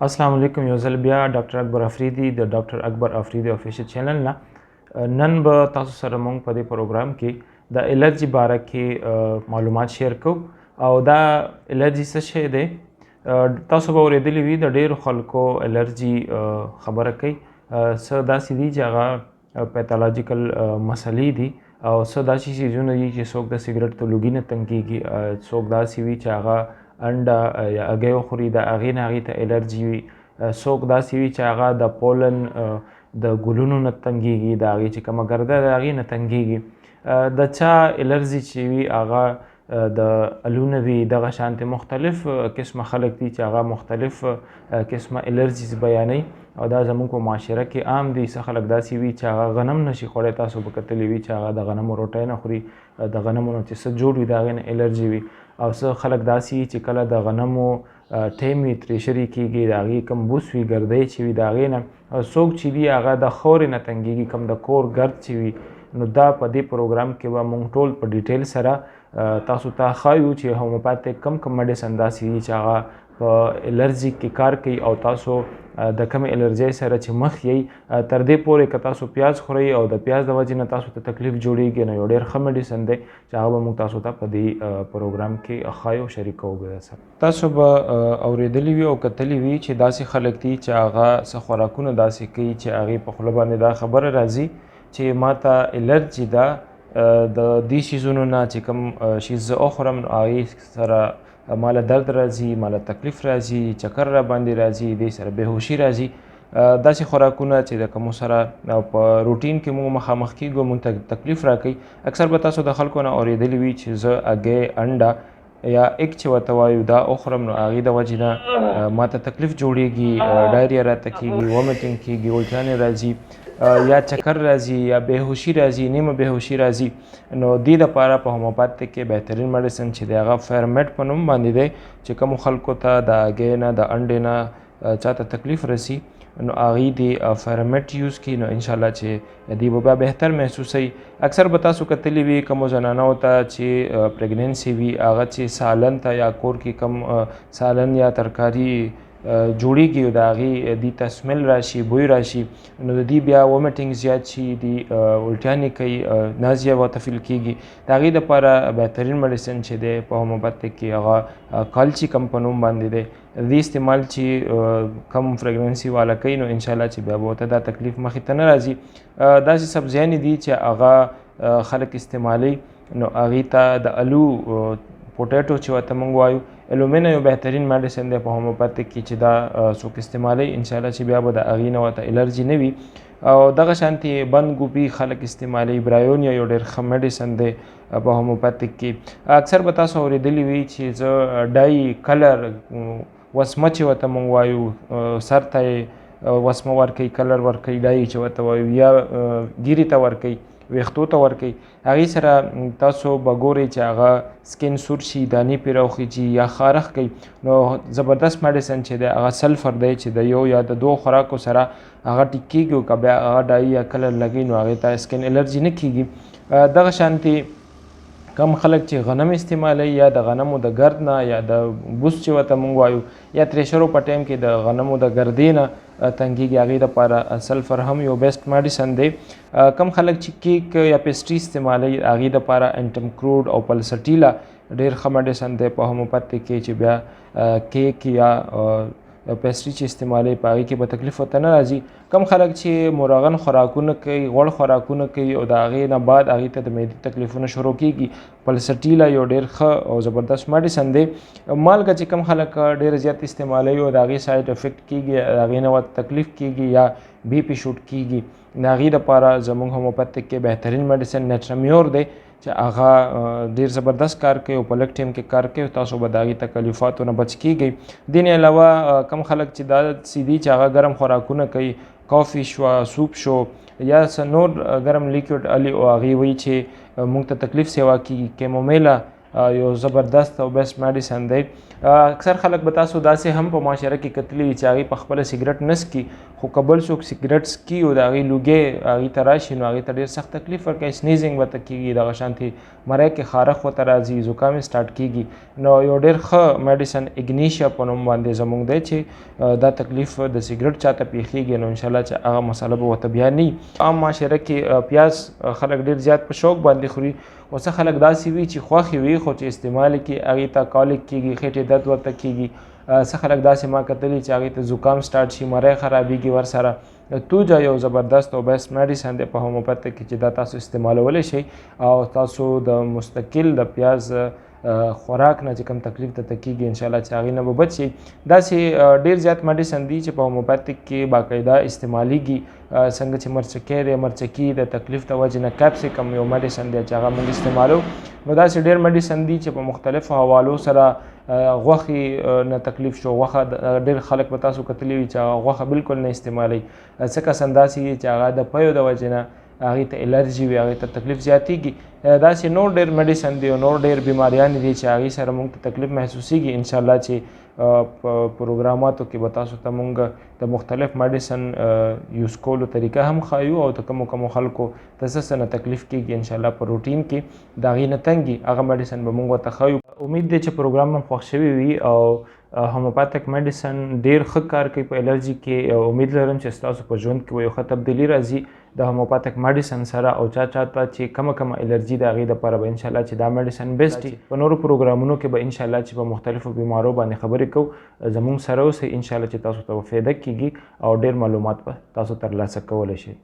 السلام علیکم. یو ځل بیا ډاکټر اکبر افریدي د ډاکټر اکبر افریدي افیشل چینل نه نن به تاسو سره مونږ په دې پروګرام کې د الرجی باره کې معلومات شیر کوو او دا الرجی څه شی دی. تاسو به اورېدلی وي د ډېرو خلکو الرجی خبره کوي. څه داسې دي چې هغه پیتالوجیکل مسلې دي او څه داسې څیزونه دي چې څوک د سګرټ د لوګي نه تنګېږي، څوک داسې وي چې هغه انډه یا هګۍ وخوري د هغې نه هغې ته الرجي وي، څوک داسې وي چې هغه د پولن د ګلونو نه تنګېږي، د هغې چې کومه ګرده د هغې نه تنګېږي. د چا الرجي چې وي هغه د الونه وي، دغه شانتې مختلف قسمه خلک دي چې هغه مختلف قسمه الرجیز بیانوي او دا زموږ په معاشره کې عام دي. څه خلک داسې وي چې هغه غنم نشي خوړی، تاسو به کتلی وي چې هغه د غنمو روټۍ نه خوري، د غنمو نه چې څه جوړ وي د هغې نه الرجي وي. او څه خلک داسې وي چې کله د غنمو ټیم وي ترېشري کېږي، د هغې کوم بوس وي ګردۍ چې وي د هغې نه، څوک چې وي هغه د خاورې نه تنګېږي، کوم د کور ګرد چې وي. نو دا په دې پروګرام کې به مونږ ټول په ډیټیل سره تاسو ته ښایو چې هومیوپاتیک کم میډیسن داسې دي چې هغه په الرجي کې کار کوي او تاسو د کمې الرجۍ سره چې مخ یې تر دې پورې که تاسو پیاز خورئ او د پیاز د وجې نه تاسو ته تکلیف جوړیږي، نو یو ډېر ښه میډیسن دی چې هغه به موږ تاسو ته په دې پروګرام کې ښایو شریکوو به سره. تاسو به اورېدلي وي او کتلي وي چې داسې خلک دي چې هغه څه خوراکونه داسې کوي چې هغې په خوله باندې دا خبره راځي چې ما ته الرجي ده د دې شیزونو نه چې کوم شیز زه اخورم نو هغې سره ماله درد راځي، ماله تکلیف راځي، چکر را باندې راځي، دې سره بېهوشي راځي. داسې خوراکونه چې د کومو سره په روټین کې موږ مخامخ کېږو موږ ته تکلیف راکوي. اکثر به تاسو د خلکو نه اورېدلي وي چې زه هګۍ، انډه یا ایګ چې ورته وایو دا اخورم نو هغې د وجې نه ما ته تکلیف جوړیږي، ډایریا راته کېږي، ومیټینګ کېږي، الټیانې راځي، یا چکر راځي، یا بېهوشي راځي، نیمه بېهوشي راځي. نو دې دپاره په هومیوپاتیک کې بهترین میډیسن چې دی هغه فیرمیټ په نوم باندې دی چې کومو خلکو ته د هګۍ نه د انډې نه چاته تکلیف رسي نو هغې د فیرمیټ یوز کړي نو انشاءالله چې دوی به بیا بهتر محسوسوي. اکثر به تاسو کتلي وي کومو زنانو ته چې پریګننسي وي هغه چې سالن ته یا کور کې کوم سالن یا ترکاري جوړیږي او د هغې دې ته سمیل راشي، بوی راشي، نو د دې بیا ومیټینګ زیات شي، دي الټیانې کوي، نازیه ورته فیل کېږي. د هغې دپاره بهترین میډیسن چې دی په هومیوپاتیک کې هغه کالچي کم په نوم باندې دی. د دې استعمال چې کم پریګننسي والا کوي نو انشاءالله چې بیا به ورته دا تکلیف مخې ته نه راځي. داسې سبزیانې دي چې هغه خلک استعمالوي نو هغې ته د الو پوټیټو چې ورته موږ وایو الومینه یو بهترین میډیسن دی په هومیوپاتیک کې چې دا څوک استعمالوي انشاءالله چې بیا به د هغې نه ورته الرجي نه وي. او دغه شانتې بند ګوبي خلک استعمالوي، برایونیا یو ډېر ښه میډیسن دی په هومیوپاتیک کې. اکثر به تاسو اورېدلي وي چې زه ډای کلر وسمه چې ورته موږ وایو سر ته یې وسمه ورکوي، کلر ورکوي، ډای چې ورته وایو، یا ګیرې ته ورکوي، ویښتو ته ورکوي. هغې سره تاسو به ګورئ چې هغه سکین سور شي، دانې پرې راوخیجي یا خارښ کوي. نو زبردست میډیسن چې دی هغه سلفر دی چې د یو یا د دوو خوراکو سره هغه ټیک کېږي او که بیا هغه ډای یا کلر لګوي نو هغې ته سکین الرجي نه کېږي. دغه شانتې کم خلک چې غنم استعمالوي یا د غنمو د ګرد نه یا د بوس چې ورته موږ وایو یا ترېشرو په ټایم کې د غنمو د ګردې نه تنګېږي هغې دپاره سلفر هم یو بیسټ میډیسن دی. کم خلک چې کیک یا پیسټري استعمالوي هغې دپاره انټمکروډ او پلسټیلا ډېر ښه میډیسن دی په هومیوپاتیک کې چې بیا کیک یا پیسټري چې استعمالوي په هغې کې به تکلیف ورته نه راځي. کم خلک چې مرغن خوراکونه کوي، غوړ خوراکونه کوي او د هغې نه بعد هغې ته د معدې تکلیفونه شروع کېږي، پلسټیلا یو ډېر ښه او زبردست میډیسن دی. مالګه چې کم خلک ډېر زیات استعمالوي او د هغې سایډ افیکټ کېږي، د هغې نه ورته تکلیف کېږي یا بی پي شوټ کېږي، د هغې دپاره زموږ هومیوپاتیک کې بهترین میډیسن نیټرمیور دی چې هغه ډېر زبردست کار کوي او په لږ ټایم کې کار کوي، تاسو به د هغې تکلیفاتو نه بچ کېږئ. دې نه علاوه کم خلک چې داسې دي چې هغه ګرم خوراکونه کوي، کافي شوه، سوپ شو یا څه نور ګرم لیکوډ الي او هغې وایي چې موږ ته تکلیف سیوا کېږي. کیمومیلا یو زبردست او بیسټ میډیسن دی اکثر خلک به تاسو داسې هم په معاشره کې کتلي وي چې هغوی په خپله سګرټ نه څکي خو که بل څوک سګرټ څکي او د هغوی لوګی هغوی ته راشي نو هغوی ته ډېر سخت تکلیف ورکوي سنیزینګ ورته کېږي دغه شانتې مری کې خارښ ورته راځي زکام یې سټارټ کېږي نو یو ډېر ښه میډیسن اګنیشیا په نوم باندې زموږ دی چې دا تکلیف د سګرټ چاته پیښیږي نو انشاءالله چې هغه مسله به ورته بیا نه وي عام معاشره کې پیاز خلک ډېر زیات په شوق باندې خوري او څه خلک داسې وي چې خوښې وي خو چې استعمال یې کړي هغې ته کالیک کېږي خېټې درد ورته کېږي څه خلک داسې ما کتلي چې هغې ته زکام سټارټ شي مری خرابېږي ورسره توجه یو زبردست او بیسټ میډیسن دی په هومیوپیتک کې چې دا تاسو استعمالولی شئ او تاسو د مستقل د پیاز خوراک نه چې کوم تکلیف ته کېږي انشاءالله چې هغې نه به بچ شي داسې ډېر زیات میډیسن دي چې په هومیوپیتک کې باقاعده استعمالیږي څنګه چې مرچکی دی مرچکي د تکلیف د وجې نه کیپسیکم یو میډیسن دی چې هغه موږ استعمالو نو داسې ډېر میډیسن دي چې په مختلفو حوالو سره غوښې نه تکلیف شو غوښه ډېر خلک به تاسو کتلي وي چې هغه غوښه بالکل نه استعمالوي څه کسان داسې دي چې هغه د پیو د وجې نه هغې ته الرجي وي هغې ته تکلیف زیاتېږي داسې نور ډېر میډیسن دي او نور ډېر بیماریانې دي چې هغې سره موږ ته تکلیف محسوسېږي انشاءالله چې په پروګراماتو کې به تاسو ته موږ د مختلف میډیسن یوز کولو طریقه هم ښایو او د کومو خلکو د څه نه تکلیف کېږي انشاءالله په روټین کې د هغې نه تنګي هغه میډیسن به موږ ورته ښایو امید دی چې پروګرام هم خوښ شوی وي او هومیوپیتک میډیسن ډېر ښه کار کوي په الرجي کې امید لرم چې ستاسو په ژوند کې به یو ښه تبدیلي راځي د هومیوپیتک میډیسن سره او چاته چې کومه الرجي د هغې دپاره به انشاءالله چې دا میډیسن بیسټ وي په نورو پروګرامونو کې به انشاءالله چې په مختلفو بیمارو باندې خبرې کوو زموږ سره اوسئ انشاءالله چې تاسو ته به فایده کېږي او ډېر معلومات به تاسو ترلاسه کولی شئ